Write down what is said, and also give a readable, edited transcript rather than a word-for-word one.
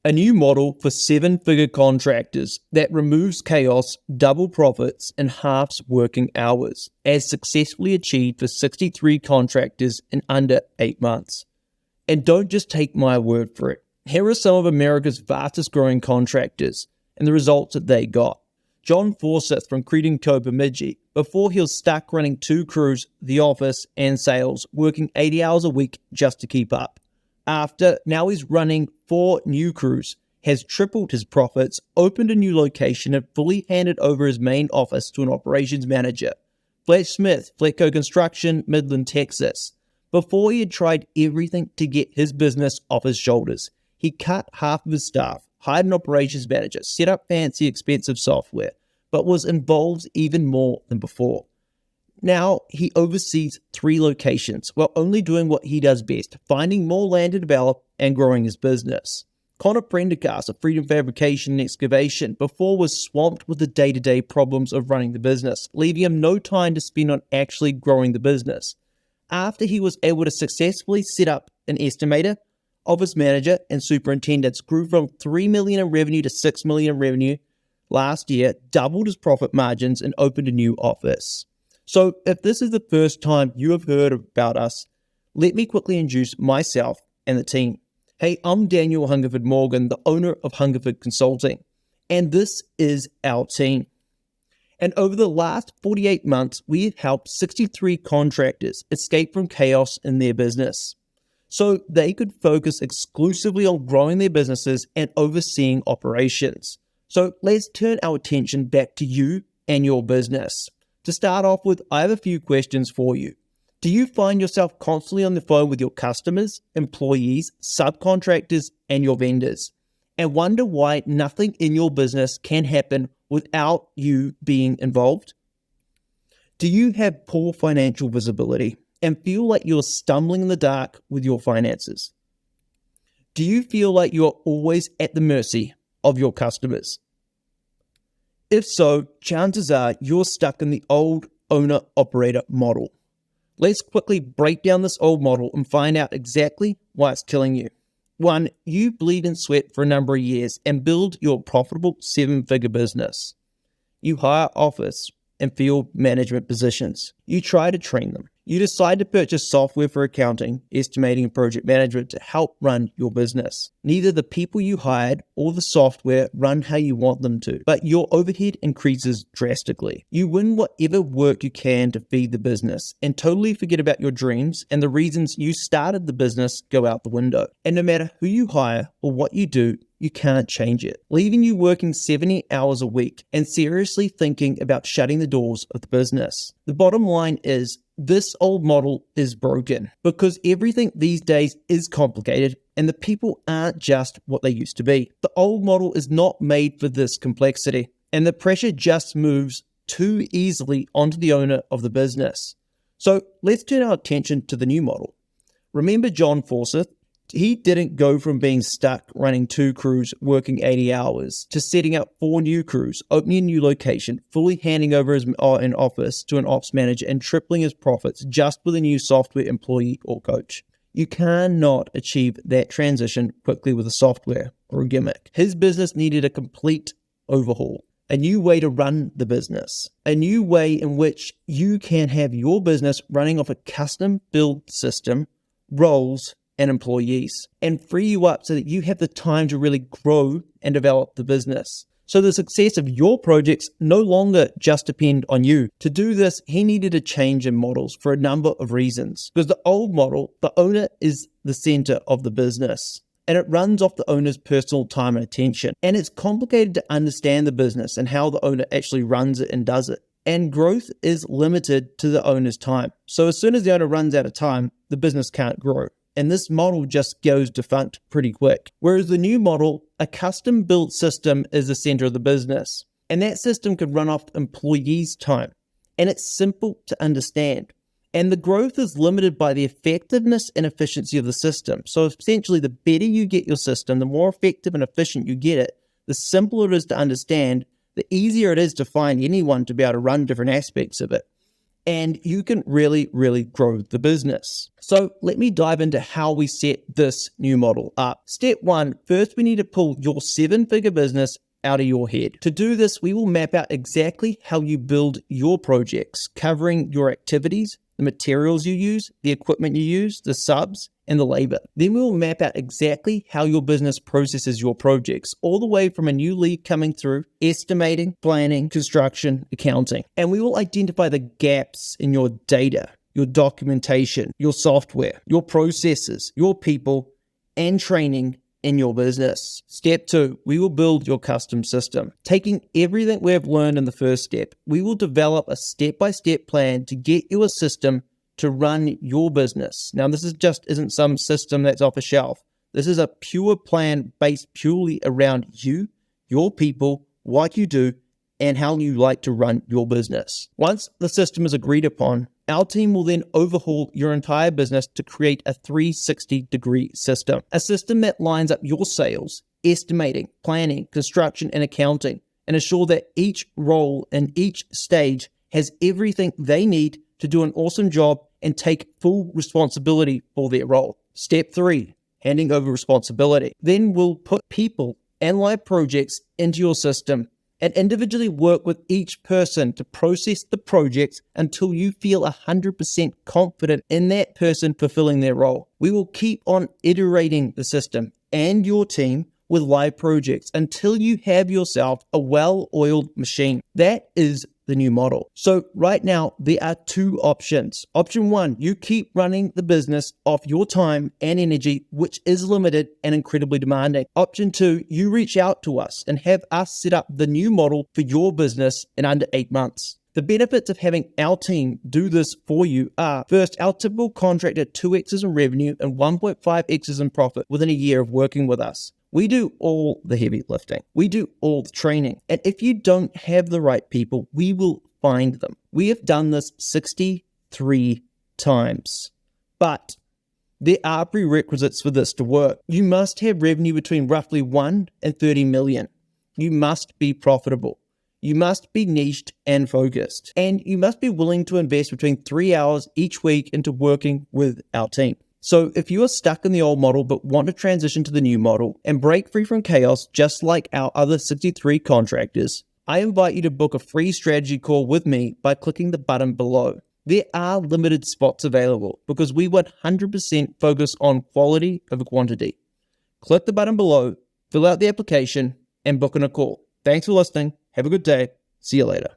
A new model for seven-figure contractors that removes chaos, double profits, and halves working hours, as successfully achieved for 63 contractors in under 8 months. And don't just take my word for it. Here are some of America's fastest growing contractors and the results that they got. John Forsyth from Creedon Co. Bemidji, before he was stuck running 2 crews, the office, and sales, working 80 hours a week just to keep up. After, now he's running 4 new crews, has tripled his profits, opened a new location, and fully handed over his main office to an operations manager. Fletch Smith, Fletco Construction, Midland, Texas. Before he had tried everything to get his business off his shoulders, he cut half of his staff, hired an operations manager, set up fancy expensive software, but was involved even more than before. Now he oversees 3 locations while only doing what he does best, finding more land to develop and growing his business. Connor Prendergast of Freedom Fabrication and Excavation before was swamped with the day-to-day problems of running the business, leaving him no time to spend on actually growing the business. After he was able to successfully set up an estimator, office manager, and superintendents, grew from $3 million in revenue to $6 million in revenue last year, doubled his profit margins, and opened a new office. So if this is the first time you have heard about us, let me quickly introduce myself and the team. Hey, I'm Daniel Hungerford-Morgan, the owner of Hungerford Consulting, and this is our team. And over the last 48 months, we have helped 63 contractors escape from chaos in their business, so they could focus exclusively on growing their businesses and overseeing operations. So let's turn our attention back to you and your business. To start off with, I have a few questions for you. Do you find yourself constantly on the phone with your customers, employees, subcontractors, and your vendors, and wonder why nothing in your business can happen without you being involved? Do you have poor financial visibility and feel like you're stumbling in the dark with your finances? Do you feel like you're always at the mercy of your customers? If so, chances are you're stuck in the old owner-operator model. Let's quickly break down this old model and find out exactly why it's killing you. 1. You bleed and sweat for a number of years and build your profitable 7-figure business. You hire office and field management positions. You try to train them. You decide to purchase software for accounting, estimating, and project management to help run your business. Neither the people you hired or the software run how you want them to, but your overhead increases drastically. You win whatever work you can to feed the business and totally forget about your dreams, and the reasons you started the business go out the window. And no matter who you hire or what you do, you can't change it, leaving you working 70 hours a week and seriously thinking about shutting the doors of the business. The bottom line is, this old model is broken because everything these days is complicated and the people aren't just what they used to be. The old model is not made for this complexity, and the pressure just moves too easily onto the owner of the business. So let's turn our attention to the new model. Remember John Forsyth? He didn't go from being stuck running 2 crews, working 80 hours, to setting up 4 new crews, opening a new location, fully handing over an office to an ops manager, and tripling his profits just with a new software employee or coach. You cannot achieve that transition quickly with a software or a gimmick. His business needed a complete overhaul, a new way to run the business, a new way in which you can have your business running off a custom-built system, roles, and employees, and free you up so that you have the time to really grow and develop the business. So the success of your projects no longer just depend on you. To do this, he needed a change in models for a number of reasons. Because the old model, the owner is the center of the business, and it runs off the owner's personal time and attention. And it's complicated to understand the business and how the owner actually runs it and does it. And growth is limited to the owner's time. So as soon as the owner runs out of time, the business can't grow. And this model just goes defunct pretty quick. Whereas the new model, a custom-built system is the center of the business. And that system can run off employees' time. And it's simple to understand. And the growth is limited by the effectiveness and efficiency of the system. So essentially, the better you get your system, the more effective and efficient you get it, the simpler it is to understand, the easier it is to find anyone to be able to run different aspects of it. and you can really, really grow the business. So let me dive into how we set this new model up. Step 1, first we need to pull your 7-figure business out of your head. To do this, we will map out exactly how you build your projects, covering your activities, the materials you use, the equipment you use, the subs, and the labor. Then we will map out exactly how your business processes your projects, all the way from a new lead coming through, estimating, planning, construction, accounting. And we will identify the gaps in your data, your documentation, your software, your processes, your people, and training in your business. Step 2, we will build your custom system. Taking everything we have learned in the first step, we will develop a step-by-step plan to get you a system to run your business. Now, this isn't some system that's off a shelf. This is a pure plan based purely around you, your people, what you do, and how you like to run your business. Once the system is agreed upon, our team will then overhaul your entire business to create a 360-degree system. A system that lines up your sales, estimating, planning, construction, and accounting, and ensure that each role and each stage has everything they need to do an awesome job and take full responsibility for their role. Step 3, handing over responsibility. Then we'll put people and live projects into your system and individually work with each person to process the projects until you feel 100% confident in that person fulfilling their role. We will keep on iterating the system and your team with live projects until you have yourself a well-oiled machine. That is the new model. So right now, there are 2 options. Option 1, you keep running the business off your time and energy, which is limited and incredibly demanding. Option 2, you reach out to us and have us set up the new model for your business in under 8 months. The benefits of having our team do this for you are, first, our typical contractor 2x's in revenue and 1.5x's in profit within a year of working with us. We do all the heavy lifting. We do all the training. And if you don't have the right people, we will find them. We have done this 63 times. But there are prerequisites for this to work. You must have revenue between roughly 1 and 30 million. You must be profitable. You must be niched and focused. And you must be willing to invest between 3 hours each week into working with our team. So if you are stuck in the old model but want to transition to the new model and break free from chaos just like our other 63 contractors, I invite you to book a free strategy call with me by clicking the button below. There are limited spots available because we 100% focus on quality over quantity. Click the button below, fill out the application, and book in a call. Thanks for listening. Have a good day. See you later.